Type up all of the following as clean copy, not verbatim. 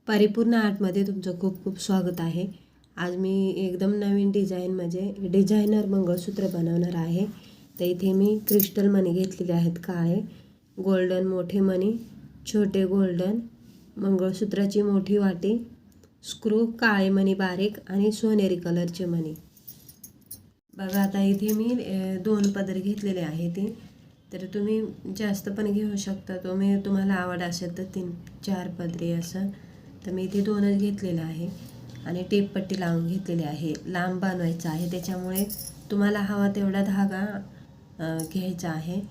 परिपूर्ण आर्टमध्ये तुमचं खूप खूप स्वागत आहे। आज मी एकदम नवीन डिझाईन म्हणजे डिझायनर मंगळसूत्र बनवणार आहे। तर इथे मी क्रिस्टल मणी घेतलेले आहेत, काळे गोल्डन मोठे मणी, छोटे गोल्डन मंगळसूत्राची मोठी वाटी, स्क्रू काळे मणी बारीक आणि सोनेरी कलरचे मणी। बघा आता इथे मी 2 पदर घेतलेले आहेत। तर तुम्ही जास्त पण घेऊ शकता, तुम्हाला आवड असेल तर 3-4 पदरी असं। तर मी इथे 2च घेतलेले आहे आणि टेप पट्टी लावून घेतलेली आहे। लांब बनवायचा आहे, त्याच्यामुळे तुम्हाला हवा तेवढा धागा घ्यायचा आहे।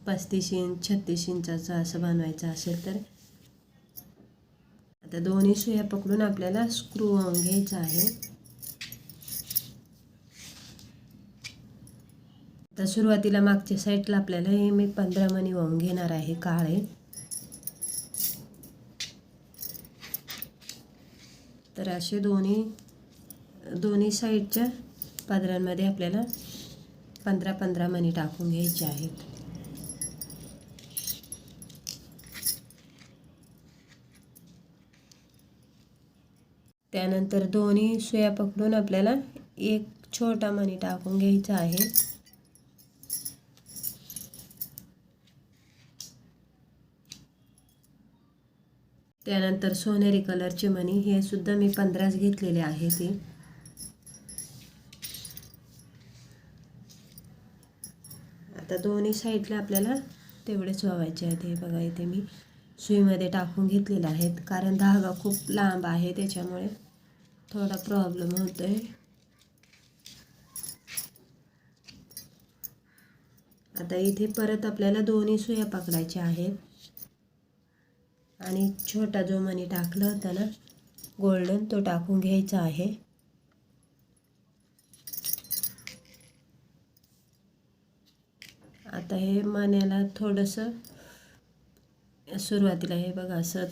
35 इंच 36 इंचाचा असं बनवायचं असेल तर। आता दोन्ही सुया पकडून आपल्याला स्क्रू वाहून घ्यायचा आहे। तर सुरुवातीला मागच्या साईडला आपल्याला हे मी 15 मणी वाहून घेणार आहे काळे। तर असे दोन्ही साईडच्या पदरांमध्ये आपल्याला 15-15 मणी टाकून घ्यायचे आहेत। त्यानंतर दोन्ही सुया पकडून आपल्याला एक छोटा मणी टाकून घ्यायचा आहे। त्यानंतर सोनेरी कलरचे मणी, हे सुद्धा मी 15च घेतलेले आहेत। आता दोन्ही साईडला आपल्याला तेवढेच वावायचे आहेत। हे बघा इथे मी सुईमध्ये टाकून घेतलेले आहेत, कारण धागा खूप लांब आहे त्याच्यामुळे थोडा प्रॉब्लेम होतोय। आता इथे परत आपल्याला दोन्ही सुया पकडायच्या आहेत आणि छोटा जो मणी टाकला होता ना गोल्डन, तो टाकून घ्यायचा आहे। आता हे मण्याला थोडंसं सुरुवातीला हे बघा असं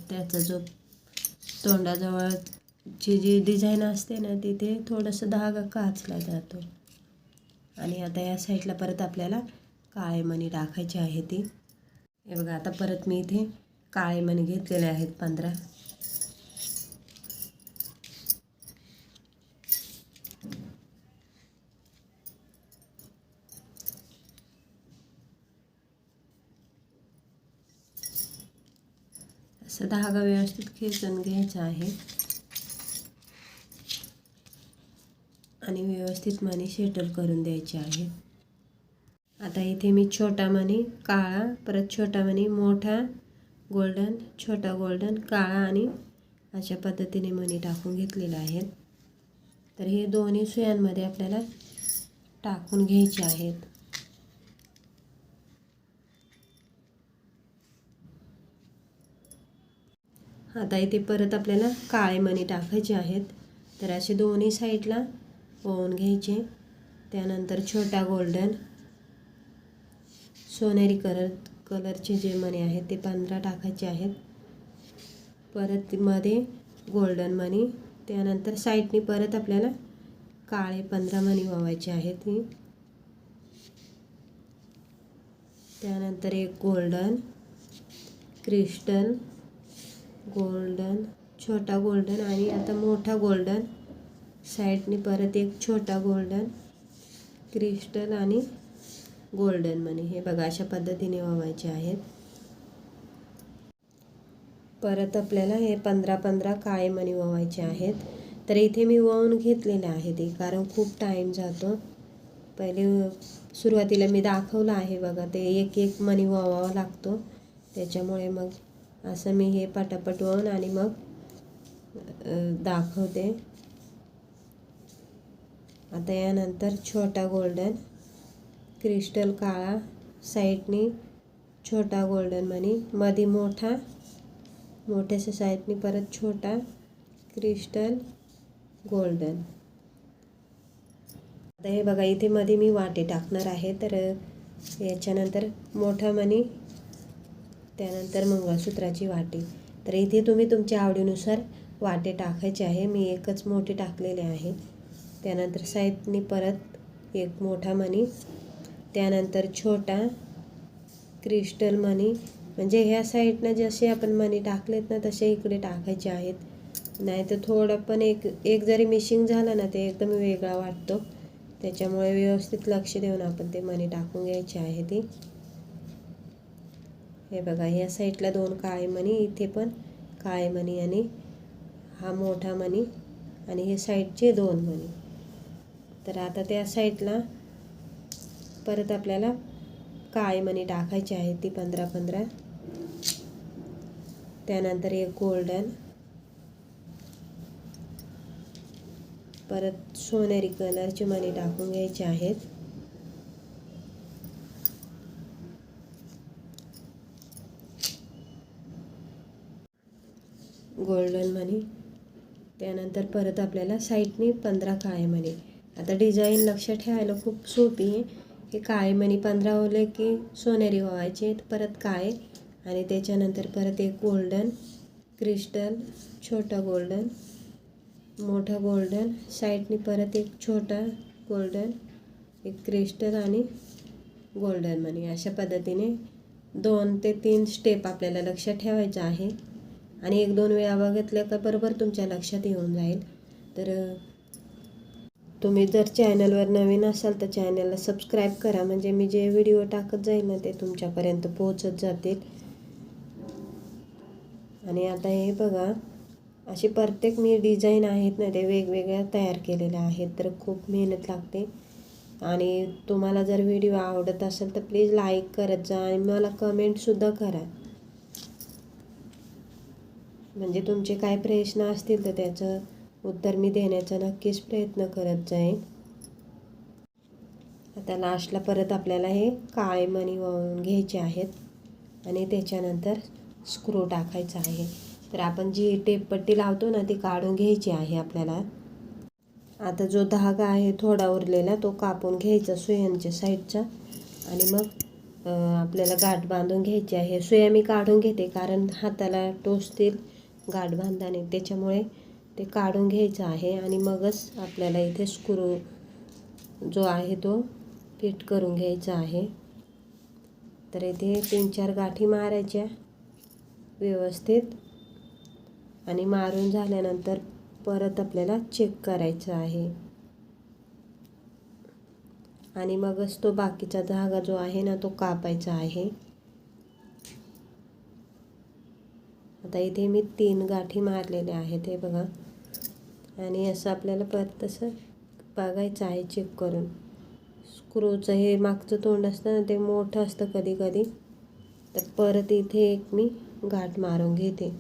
त्याचा जो तोंडाजवळची जी डिझाईन असते ना, तिथे थोडंसं धागा काचला जातो। आणि आता या साईडला परत आपल्याला काळे मणी टाकायचे आहेत। हे बघा आता परत मी इथे काळे मणी घेतलेले आहेत 15। असं धागा व्यवस्थित खेचून घ्यायचा आहे आणि व्यवस्थित मणी सेटल करून द्यायचे आहे। आता इथे मी छोटा मणी काळा, परत छोटा मणी मोठा गोल्डन, छोटा गोल्डन काळा आणि अशा पद्धतीने मणी टाकून घेतलेले आहेत। तर हे दोन्ही सुयांमध्ये आपल्याला टाकून घ्यायचे आहेत। आता इथे परत आपल्याला काळे मणी टाकायचे आहेत। तर असे दोन्ही साईडला ओवून घ्यायचे। त्यानंतर छोटा गोल्डन सोनेरी कलरचे जे मणी आहेत ते 15 टाकायचे आहेत। परत मध्ये गोल्डन मणी, त्यानंतर साईडनी परत आपल्याला काळे 15 मणी वावायचे आहेत। त्यानंतर एक गोल्डन क्रिस्टल गोल्डन, छोटा गोल्डन आणि आता मोठा गोल्डन, साईडनी परत एक छोटा गोल्डन क्रिस्टल आणि गोल्डन मणी। हे बघा अशा पद्धतीने वावायचे आहेत। परत आपल्याला हे 15-15 काळे मणी वावायचे आहेत। तर इथे मी वावून घेतलेले आहेत, कारण खूप टाईम जातो। पहिले सुरुवातीला मी दाखवलं आहे बघा, ते एक एक मणी वावावा लागतो, त्याच्यामुळे मग असं मी हे पटापट वावून आणि मग दाखवते। आता यानंतर छोटा गोल्डन क्रिस्टल काळा, साईडनी छोटा गोल्डन मणी, मध्ये मोठ्याच्या साईडनी परत छोटा क्रिस्टल गोल्डन। आता हे बघा इथे मध्ये मी वाटे टाकणार आहे। तर याच्यानंतर मोठा मणी, त्यानंतर मंगळसूत्राची वाटी। तर इथे तुम्ही तुमच्या आवडीनुसार वाटे टाकायचे आहे। मी एकच मोठे टाकलेले आहे। त्यानंतर साईडनी परत एक मोठा मणी, त्यानंतर छोटा क्रिस्टल मणी, म्हणजे ह्या साईडनं जसे आपण मणी टाकलेत ना तसे इकडे टाकायचे आहेत. नाही तर थोडं पण एक जरी मिशिंग झालं ना ते एकदम वेगळा वाटतो. त्याच्यामुळे व्यवस्थित लक्ष देऊन आपण ते मणी टाकून घ्यायचे आहे ती. हे बघा या साईडला 2 काळे मणी, इथे पण काळे मणी आणि हा मोठा मणी आणि हे साईडचे 2 मणी. तर आता त्या साईडला परत आपल्याला काळे मणी टाकायचे आहेत ती 15-15. त्यानंतर एक गोल्डन, परत सोनेरी कलरचे मणी टाकून घ्यायचे आहेत. गोल्डन मणी, त्यानंतर परत आपल्याला साईडनी 15 काळे मणी. आता डिझाईन लक्ष ठेवायला खूप सोपी आहे. हे काळे मणी 15 ओले की सोनेरी व्हायचे, परत काळे आणि त्याच्यानंतर परत एक गोल्डन, क्रिस्टल, छोटा गोल्डन, मोठा गोल्डन, साईडनी परत एक छोटा गोल्डन, एक क्रिस्टल आणि गोल्डन मणी. अशा पद्धतीने 2 ते 3 स्टेप आपल्याला लक्षात ठेवायचं आहे आणि 1-2 वेळा बघितलं का बरोबर तुमच्या लक्षात येऊन जाईल. तर तुम्ही जर चॅनलवर नवीन असाल तर चॅनलला सबस्क्राईब करा, म्हणजे मी जे व्हिडिओ टाकत जाईल ना ते तुमच्यापर्यंत पोहोचत जातील. आणि आता हे बघा असे प्रत्येक मी डिझाईन आहेत ना ते वेगवेगळ्या तयार केलेल्या आहेत. तर खूप मेहनत लागते. आणि तुम्हाला जर व्हिडिओ आवडत असेल तर प्लीज लाईक करत जा आणि मला कमेंटसुद्धा करा. म्हणजे तुमचे काय प्रश्न असतील तर त्याचं उत्तर मी देण्याचा नक्कीच प्रयत्न करत जाईन. आता लास्टला परत आपल्याला हे काळे मणी वळून घ्यायचे आहेत आणि त्याच्यानंतर स्क्रू टाकायचा आहे. तर आपण जी टेपपट्टी लावतो ना ती काढून घ्यायची आहे आपल्याला. आता जो धागा आहे थोडा उरलेला तो कापून घ्यायचा सुयांच्या साईडचा आणि मग आपल्याला गाठ बांधून घ्यायची आहे. सुया मी काढून घेते कारण हाताला टोचतील गाठ बांधताना, त्याच्यामुळे ते काढून घ्यायचं आहे आणि मगच आपल्याला इथे स्क्रू जो आहे तो फिट करून घ्यायचा आहे. तर इथे 3-4 गाठी मारायच्या व्यवस्थित आणि मारून झाल्यानंतर परत आपल्याला चेक करायचं आहे आणि मगच तो बाकीचा धागा जो आहे ना तो कापायचा आहे. आता इथे मी 3 गाठी मारलेल्या आहेत हे बघा. आणि असं आपल्याला परत तसं बघायचं आहे चेक करून. स्क्रूचं हे मागचं तोंड असतं ना ते मोठं असतं कधी कधी, तर परत इथे एक मी गाठ मारून घेते.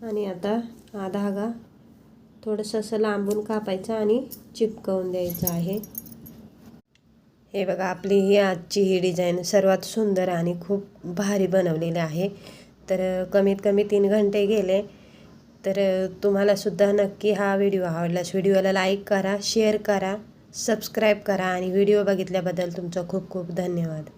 आणि आता हा धागा थोडंसं असं लांबून कापायचा आणि चिपकवून द्यायचं आहे. हे बघा आपली ही आजची ही डिझाईन सर्वात सुंदर आणि खूप भारी बनवलेली आहे. तर कमीत कमी 3 घंटे गेले. तर तुम्हालासुद्धा नक्की हा व्हिडिओ आवडल्यास व्हिडिओला लाईक करा, शेअर करा, सबस्क्राईब करा आणि व्हिडिओ बघितल्याबद्दल तुमचा खूप खूप धन्यवाद.